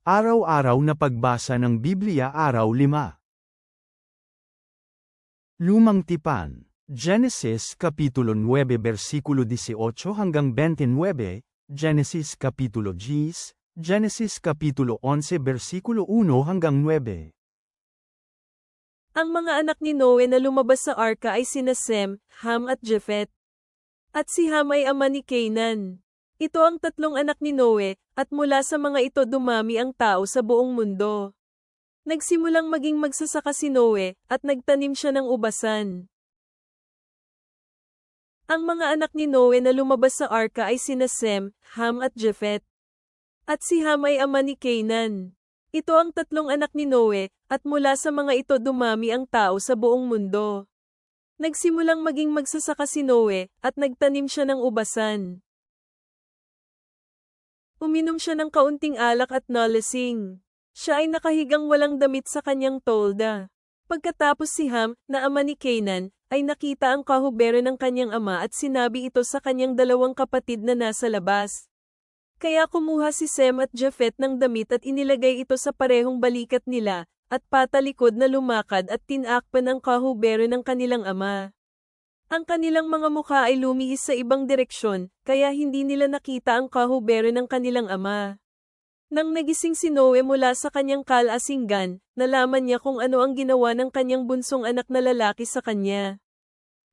Araw-araw na pagbasa ng Biblia Araw 5. Lumang Tipan, Genesis Kapitulo 9 versikulo 18 hanggang 29, Genesis Kapitulo 10, Genesis Kapitulo 11 versikulo 1 hanggang 9. Ang mga anak ni Noe na lumabas sa arka ay sina Sem, Ham at Japhet. At si Ham ay ama ni Canaan. Ito ang tatlong anak ni Noe, at mula sa mga ito dumami ang tao sa buong mundo. Nagsimulang maging magsasaka si Noe, at nagtanim siya ng ubasan. Ang mga anak ni Noe na lumabas sa arka ay sina Sem, Ham at Japhet. At si Ham ay ama ni Canaan. Ito ang tatlong anak ni Noe, at mula sa mga ito dumami ang tao sa buong mundo. Nagsimulang maging magsasaka si Noe, at nagtanim siya ng ubasan. Uminom siya ng kaunting alak at nalasing. Siya ay nakahigang walang damit sa kanyang tolda. Pagkatapos si Ham, na ama ni Canaan, ay nakita ang kahubero ng kanyang ama at sinabi ito sa kanyang dalawang kapatid na nasa labas. Kaya kumuha si Sem at Japhet ng damit at inilagay ito sa parehong balikat nila, at patalikod na lumakad at tinakpan ang kahubero ng kanilang ama. Ang kanilang mga mukha ay lumihis sa ibang direksyon, kaya hindi nila nakita ang kahubero ng kanilang ama. Nang nagising si Noe mula sa kanyang kalasinggan, nalaman niya kung ano ang ginawa ng kanyang bunsong anak na lalaki sa kanya.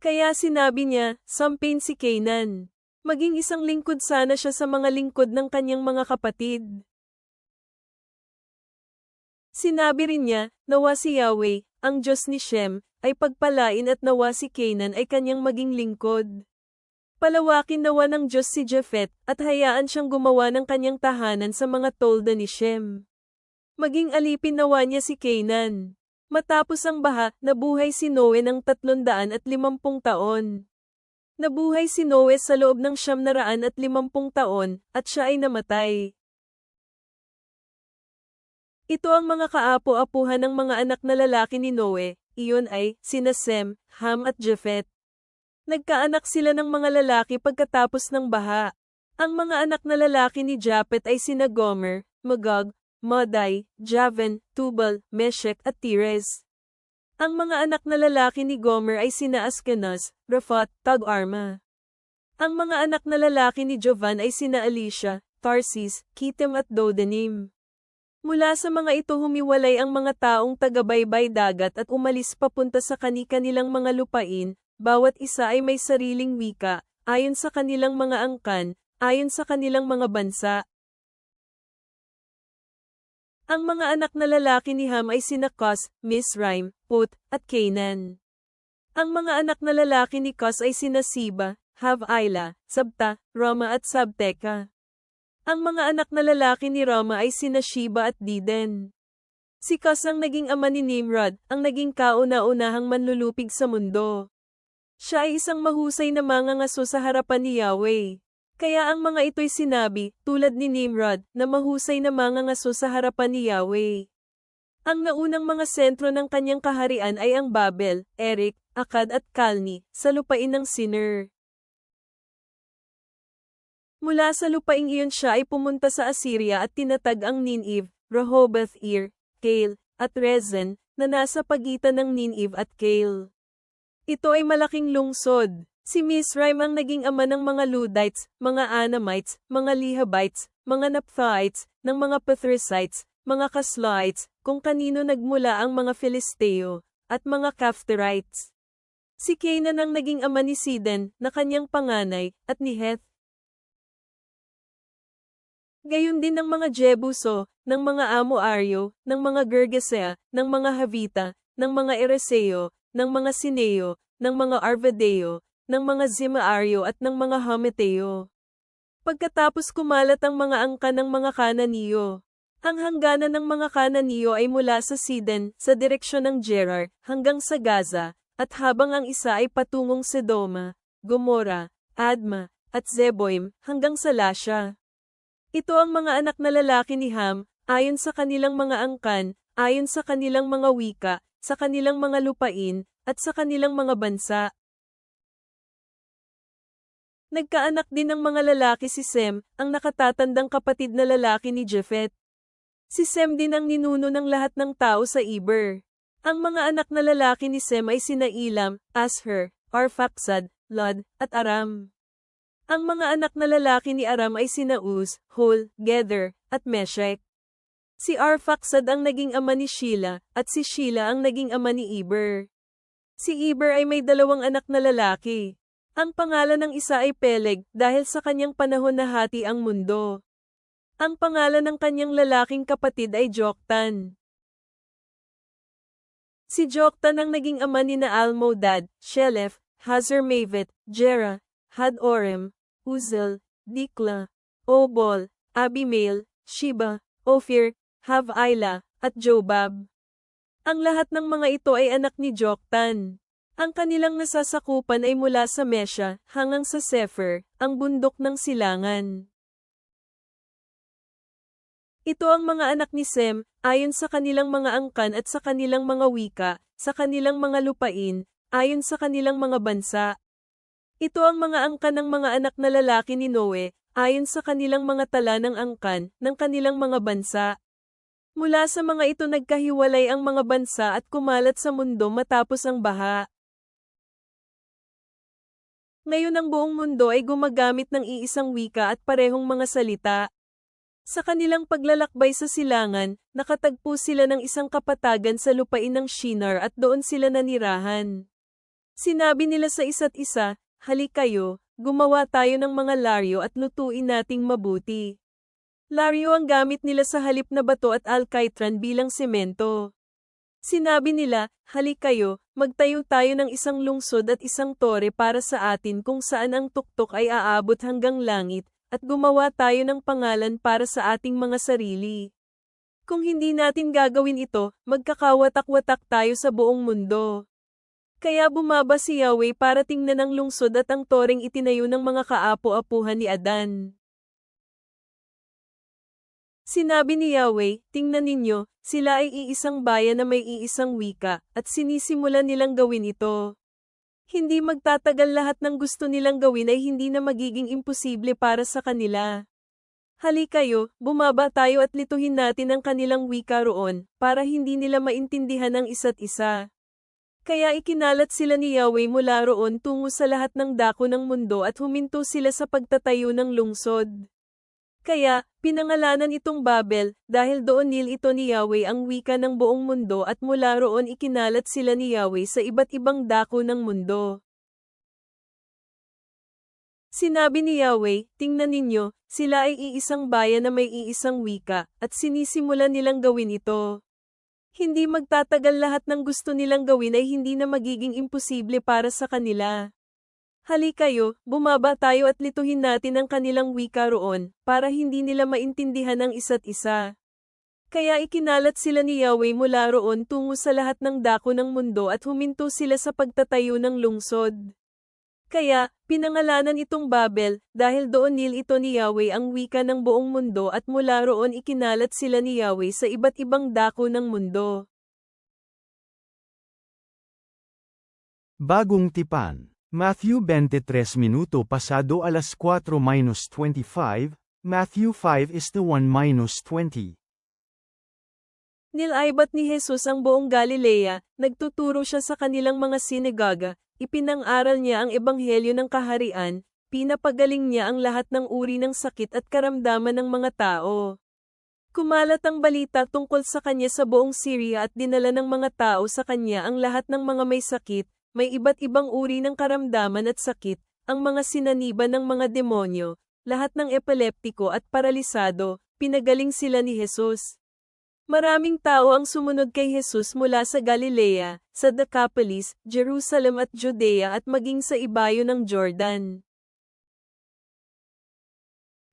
Kaya sinabi niya, sampin si Canaan. Maging isang lingkod sana siya sa mga lingkod ng kanyang mga kapatid. Sinabi rin niya, nawa si Yahweh, ang Diyos ni Shem, ay pagpalain at nawa si Canaan ay kanyang maging lingkod. Palawakin nawa ng Diyos si Japhet, at hayaan siyang gumawa ng kanyang tahanan sa mga tolda ni Shem. Maging alipin nawa niya si Canaan. Matapos ang baha, nabuhay si Noe ng 350 taon. Nabuhay si Noe sa loob ng 950 taon, at siya ay namatay. Ito ang mga kaapo-apuhan ng mga anak na lalaki ni Noe, iyon ay, sina Sem, Ham at Japhet. Nagkaanak sila ng mga lalaki pagkatapos ng baha. Ang mga anak na lalaki ni Japhet ay sina Gomer, Magog, Madai, Javan, Tubal, Meshech at Tires. Ang mga anak na lalaki ni Gomer ay sina Askenaz, Rafat, Tag-Arma. Ang mga anak na lalaki ni Jovan ay sina Elisha, Tarsis, Kitim at Dodanim. Mula sa mga ito humiwalay ang mga taong taga-baybay dagat at umalis papunta sa kani-kanilang mga lupain, bawat isa ay may sariling wika, ayon sa kanilang mga angkan, ayon sa kanilang mga bansa. Ang mga anak na lalaki ni Ham ay sina Cus, Mizraim, Put, at Canaan. Ang mga anak na lalaki ni Cus ay sina Siba, Havilah, Sabta, Rama at Sabteka. Ang mga anak na lalaki ni Rama ay sina Sheba at Diden. Si Cus ang naging ama ni Nimrod, ang naging kauna-unahang manlulupig sa mundo. Siya ay isang mahusay na mangangaso sa harapan ni Yahweh. Kaya ang mga ito'y sinabi, tulad ni Nimrod, na mahusay na mangangaso sa harapan ni Yahweh. Ang naunang mga sentro ng kanyang kaharian ay ang Babel, Erek, Akkad at Kalni, sa lupain ng Sinir. Mula sa lupaing iyon siya ay pumunta sa Assyria at tinatag ang Nineve, Rehoboth-ir, Cail, at Rezin, na nasa pagitan ng Nineve at Cail. Ito ay malaking lungsod. Si Mizraim ang naging ama ng mga Ludites, mga Anamites, mga Lehabites, mga Naphthalites, ng mga Pathrusites, mga Kaslaites, kung kanino nagmula ang mga Filisteo, at mga Caphtorites. Si Canaan ang naging ama ni Sidon, na kanyang panganay, at ni Heth. Gayon din ng mga Jebuso, ng mga Amoaryo, ng mga Gergesea, ng mga Havita, ng mga Ereseo, ng mga Sineo, ng mga Arvadeo, ng mga Zimaaryo at ng mga Hameteo. Pagkatapos kumalat ang mga angka ng mga Kananiyo. Ang hangganan ng mga Kananiyo ay mula sa Sidon, sa direksyon ng Gerar, hanggang sa Gaza, at habang ang isa ay patungong Sodoma, Gomora, Adma, at Zeboim, hanggang sa Lasha. Ito ang mga anak na lalaki ni Ham, ayon sa kanilang mga angkan, ayon sa kanilang mga wika, sa kanilang mga lupain, at sa kanilang mga bansa. Nagkaanak din ng mga lalaki si Sem, ang nakatatandang kapatid na lalaki ni Japhet. Si Sem din ang ninuno ng lahat ng tao sa Eber. Ang mga anak na lalaki ni Sem ay sina Elam, Asher, Arphaxad, Lod, at Aram. Ang mga anak na lalaki ni Aram ay sina Uz, Hul, Gether, at Meshech. Si Arphaxad ang naging ama ni Sheila, at si Sheila ang naging ama ni Eber. Si Eber ay may 2 anak na lalaki. Ang pangalan ng isa ay Peleg dahil sa kanyang panahon nahati ang mundo. Ang pangalan ng kanyang lalaking kapatid ay Joktan. Si Joktan ang naging ama ni na Almodad, Shelef, Hazarmavet, Jera, Had-Orem, Uzel, Dikla, Obol, Abimael, Sheba, Ophir, Havilah, at Jobab. Ang lahat ng mga ito ay anak ni Joktan. Ang kanilang nasasakupan ay mula sa Mesha hanggang sa Sefer, ang bundok ng silangan. Ito ang mga anak ni Sem, ayon sa kanilang mga angkan at sa kanilang mga wika, sa kanilang mga lupain, ayon sa kanilang mga bansa. Ito ang mga angkan ng mga anak na lalaki ni Noe, ayon sa kanilang mga tala ng angkan, ng kanilang mga bansa. Mula sa mga ito nagkahiwalay ang mga bansa at kumalat sa mundo matapos ang baha. Ngayon ang buong mundo ay gumagamit ng iisang wika at parehong mga salita. Sa kanilang paglalakbay sa silangan, nakatagpo sila ng isang kapatagan sa lupain ng Shinar at doon sila nanirahan. Sinabi nila sa isa't isa, "Halik kayo, gumawa tayo ng mga laryo at lutuin nating mabuti." Laryo ang gamit nila sa halip na bato at alkaitran bilang semento. Sinabi nila, "Halik kayo, magtayo tayo ng isang lungsod at isang tore para sa atin kung saan ang tuktok ay aabot hanggang langit, at gumawa tayo ng pangalan para sa ating mga sarili. Kung hindi natin gagawin ito, magkakawatak-watak tayo sa buong mundo." Kaya bumaba si Yahweh para tingnan ang lungsod at ang toreng itinayo ng mga kaapo-apuhan ni Adan. Sinabi ni Yahweh, "Tingnan ninyo, sila ay iisang bayan na may iisang wika, at sinisimulan nilang gawin ito. Hindi magtatagal lahat ng gusto nilang gawin ay hindi na magiging imposible para sa kanila. Halik kayo, bumaba tayo at lituhin natin ang kanilang wika roon, para hindi nila maintindihan ang isa't isa." Kaya ikinalat sila ni Yahweh mula roon tungo sa lahat ng dako ng mundo at huminto sila sa pagtatayo ng lungsod. Kaya, pinangalanan itong Babel, dahil doon ito ni Yahweh ang wika ng buong mundo at mula roon ikinalat sila ni Yahweh sa iba't ibang dako ng mundo. Sinabi ni Yahweh, "Tingnan ninyo, sila ay iisang bayan na may iisang wika, at sinisimulan nilang gawin ito. Hindi magtatagal lahat ng gusto nilang gawin ay hindi na magiging imposible para sa kanila. Halik kayo, bumaba tayo at lituhin natin ang kanilang wika roon, para hindi nila maintindihan ang isa't isa." Kaya ikinalat sila ni Yahweh mula roon tungo sa lahat ng dako ng mundo at huminto sila sa pagtatayo ng lungsod. Kaya, pinangalanan itong Babel, dahil doon ito ni Yahweh ang wika ng buong mundo at mula roon ikinalat sila ni Yahweh sa iba't ibang dako ng mundo. Bagong Tipan, Matthew 23 minuto pasado alas 4:25, Matthew 5:1-20. Nilaibat ni Jesus ang buong Galilea, nagtuturo siya sa kanilang mga sinagoga, ipinang-aral niya ang ebanghelyo ng kaharian, pinapagaling niya ang lahat ng uri ng sakit at karamdaman ng mga tao. Kumalat ang balita tungkol sa kanya sa buong Syria at dinala ng mga tao sa kanya ang lahat ng mga may sakit, may iba't ibang uri ng karamdaman at sakit, ang mga sinaniban ng mga demonyo, lahat ng epileptiko at paralisado, pinagaling sila ni Jesus. Maraming tao ang sumunod kay Jesus mula sa Galilea, sa Decapolis, Jerusalem at Judea at maging sa ibayo ng Jordan.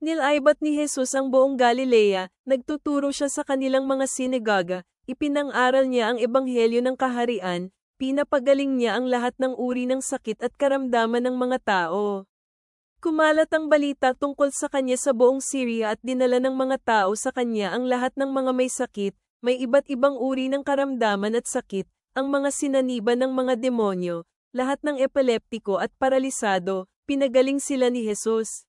Nilaibat ni Jesus ang buong Galilea, nagtuturo siya sa kanilang mga sinagoga, ipinang-aral niya ang ebanghelyo ng kaharian, pinapagaling niya ang lahat ng uri ng sakit at karamdaman ng mga tao. Kumalat ang balita tungkol sa kanya sa buong Syria at dinala ng mga tao sa kanya ang lahat ng mga may sakit, may iba't ibang uri ng karamdaman at sakit, ang mga sinaniban ng mga demonyo, lahat ng epileptiko at paralisado, pinagaling sila ni Jesus.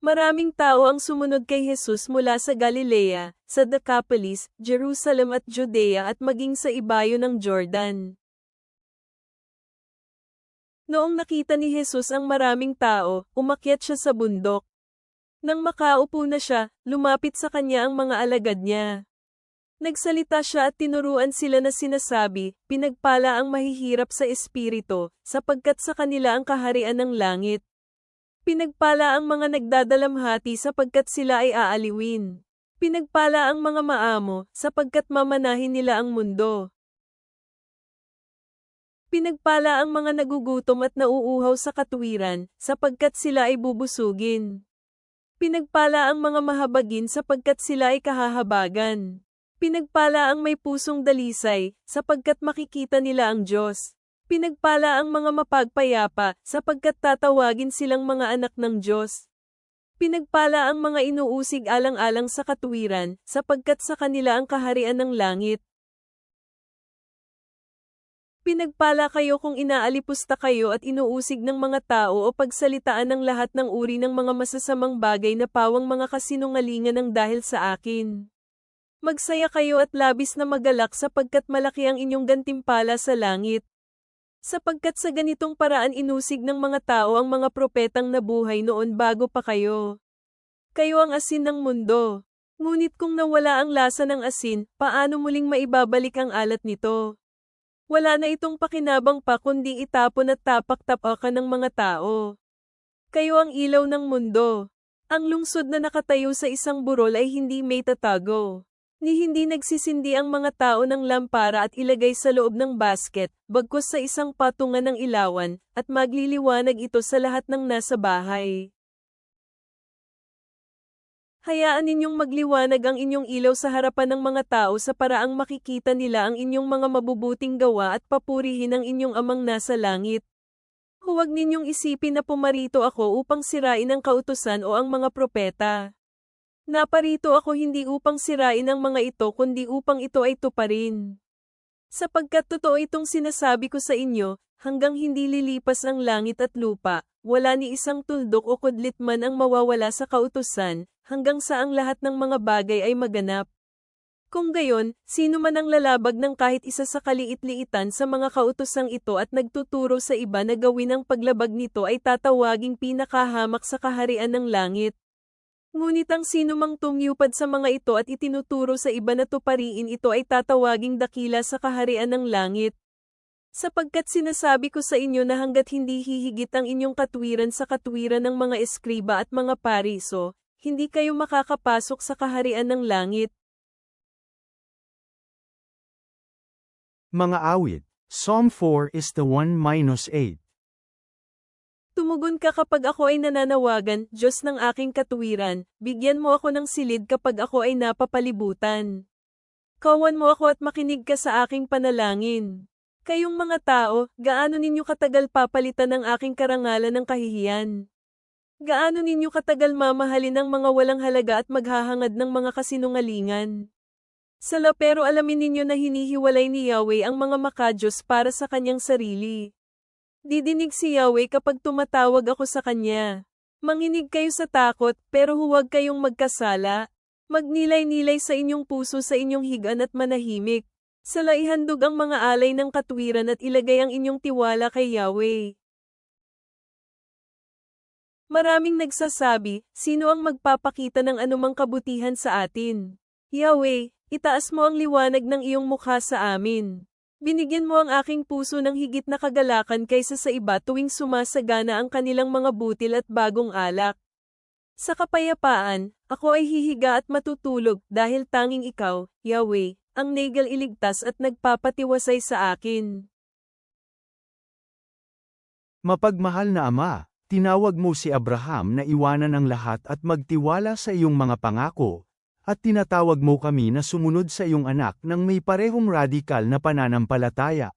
Maraming tao ang sumunod kay Jesus mula sa Galilea, sa Decapolis, Jerusalem at Judea at maging sa ibayo ng Jordan. Noong nakita ni Jesus ang maraming tao, umakyat siya sa bundok. Nang makaupo na siya, lumapit sa kanya ang mga alagad niya. Nagsalita siya at tinuruan sila na sinasabi, "Pinagpala ang mahihirap sa espiritu, sapagkat sa kanila ang kaharian ng langit. Pinagpala ang mga nagdadalamhati sapagkat sila ay aaliwin. Pinagpala ang mga maamo, sapagkat mamanahin nila ang mundo. Pinagpala ang mga nagugutom at nauuhaw sa katuwiran, sapagkat sila ay bubusugin. Pinagpala ang mga mahabagin sapagkat sila ay kahahabagan. Pinagpala ang may pusong dalisay, sapagkat makikita nila ang Diyos. Pinagpala ang mga mapagpayapa, sapagkat tatawagin silang mga anak ng Diyos. Pinagpala ang mga inuusig alang-alang sa katuwiran, sapagkat sa kanila ang kaharian ng langit. Pinagpala kayo kung inaalipusta kayo at inuusig ng mga tao o pagsalitaan ng lahat ng uri ng mga masasamang bagay na pawang mga kasinungalingan ng dahil sa akin. Magsaya kayo at labis na magalak sapagkat malaki ang inyong gantimpala sa langit. Sapagkat sa ganitong paraan inusig ng mga tao ang mga propetang nabuhay noon bago pa kayo. Kayo ang asin ng mundo. Ngunit kung nawala ang lasa ng asin, paano muling maibabalik ang alat nito? Wala na itong pakinabang pa kundi itapon at tapak-tapakan ng mga tao. Kayo ang ilaw ng mundo. Ang lungsod na nakatayo sa isang burol ay hindi may tatago. Ni hindi nagsisindi ang mga tao ng lampara at ilagay sa loob ng basket, bagkus sa isang patungan ng ilawan, at magliliwanag ito sa lahat ng nasa bahay. Hayaan ninyong magliwanag ang inyong ilaw sa harapan ng mga tao sa paraang makikita nila ang inyong mga mabubuting gawa at papurihin ang inyong amang nasa langit. Huwag ninyong isipin na pumarito ako upang sirain ang kautusan o ang mga propeta. Naparito ako hindi upang sirain ang mga ito kundi upang ito ay tuparin. Sapagkat totoo itong sinasabi ko sa inyo, hanggang hindi lilipas ang langit at lupa, wala ni isang tuldok o kudlit man ang mawawala sa kautusan, hanggang sa ang lahat ng mga bagay ay maganap. Kung gayon, sino man ang lalabag ng kahit isa sa kaliit-liitan sa mga kautosang ito at nagtuturo sa iba na gawin ang paglabag nito ay tatawaging pinakahamak sa kaharian ng langit. Ngunit ang sino mang tumyupad sa mga ito at itinuturo sa iba na tupariin ito ay tatawaging dakila sa kaharian ng langit. Sapagkat sinasabi ko sa inyo na hanggat hindi hihigit ang inyong katwiran sa katwiran ng mga eskriba at mga pariso, hindi kayo makakapasok sa kaharian ng langit. Mga awit, Psalm 4 is the 1-8. Tumugon ka kapag ako ay nananawagan, Diyos ng aking katuwiran, bigyan mo ako ng silid kapag ako ay napapalibutan. Kawan mo ako at makinig ka sa aking panalangin. Kayong mga tao, gaano ninyo katagal papalitan ng aking karangalan ng kahihiyan? Gaano ninyo katagal mamahalin ng mga walang halaga at maghahangad ng mga kasinungalingan? Pero alamin ninyo na hinihiwalay ni Yahweh ang mga makadiyos para sa kanyang sarili. Didinig si Yahweh kapag tumatawag ako sa kanya. Manginig kayo sa takot, pero huwag kayong magkasala. Magnilay-nilay sa inyong puso sa inyong higaan at manahimik. Ihandog ang mga alay ng katwiran at ilagay ang inyong tiwala kay Yahweh. Maraming nagsasabi, sino ang magpapakita ng anumang kabutihan sa atin? Yahweh, itaas mo ang liwanag ng iyong mukha sa amin. Binigyan mo ang aking puso ng higit na kagalakan kaysa sa iba tuwing sumasagana ang kanilang mga butil at bagong alak. Sa kapayapaan, ako ay hihiga at matutulog dahil tanging ikaw, Yahweh, ang nagal iligtas at nagpapatiwasay sa akin. Mapagmahal na Ama, tinawag mo si Abraham na iwanan ang lahat at magtiwala sa iyong mga pangako, at tinatawag mo kami na sumunod sa iyong anak nang may parehong radikal na pananampalataya.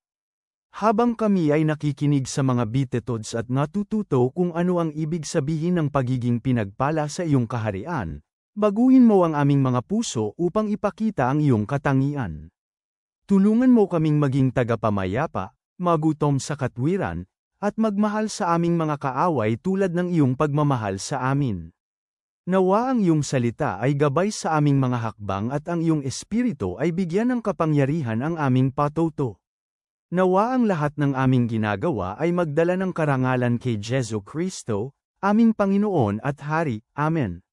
Habang kami ay nakikinig sa mga beatitudes at natututo kung ano ang ibig sabihin ng pagiging pinagpala sa iyong kaharian, baguhin mo ang aming mga puso upang ipakita ang iyong katangian. Tulungan mo kaming maging tagapamayapa, magutom sa katwiran, at magmahal sa aming mga kaaway tulad ng iyong pagmamahal sa amin. Nawa ang iyong salita ay gabay sa aming mga hakbang at ang iyong espiritu ay bigyan ng kapangyarihan ang aming patuto. Nawa ang lahat ng aming ginagawa ay magdala ng karangalan kay Jesu Kristo, aming Panginoon at Hari. Amen.